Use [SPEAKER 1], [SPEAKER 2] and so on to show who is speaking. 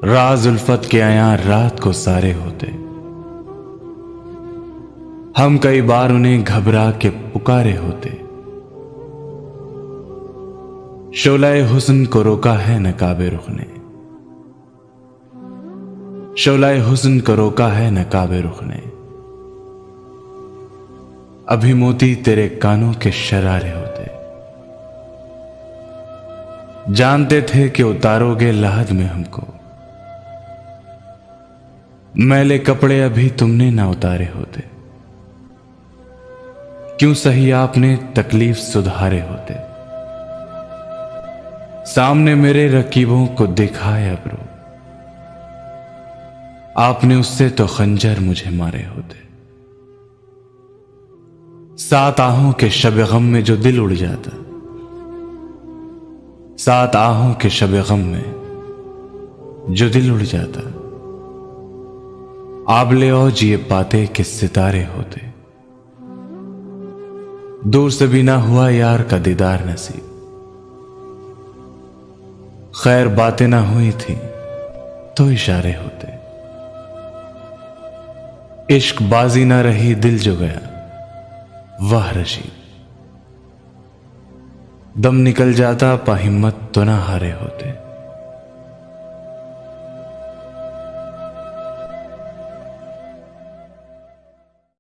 [SPEAKER 1] राज उल्फत के आया रात को सारे होते। हम कई बार उन्हें घबरा के पुकारे होते। शोलाए हुस्न को रोका है नकाबे रुख ने, शोलाए हुस्न को रोका है नकाबे रुख ने। अभी मोती तेरे कानों के शरारे होते। जानते थे कि उतारोगे लाहद में हमको, मैले कपड़े अभी तुमने ना उतारे होते। क्यों सही आपने तकलीफ सुधारे होते। सामने मेरे रकीबों को दिखाए अबरो, आपने उससे तो खंजर मुझे मारे होते। सात आहों के शब गम में जो दिल उड़ जाता, सात आहों के शब गम में जो दिल उड़ जाता। आबले औज ये पाते कि सितारे होते। दूर से भी ना हुआ यार का दीदार नसीब, खैर बातें ना हुई थी तो इशारे होते। इश्क बाजी ना रही दिल जो गया, वाह रशीद। दम निकल जाता पा हिम्मत तो ना हारे होते।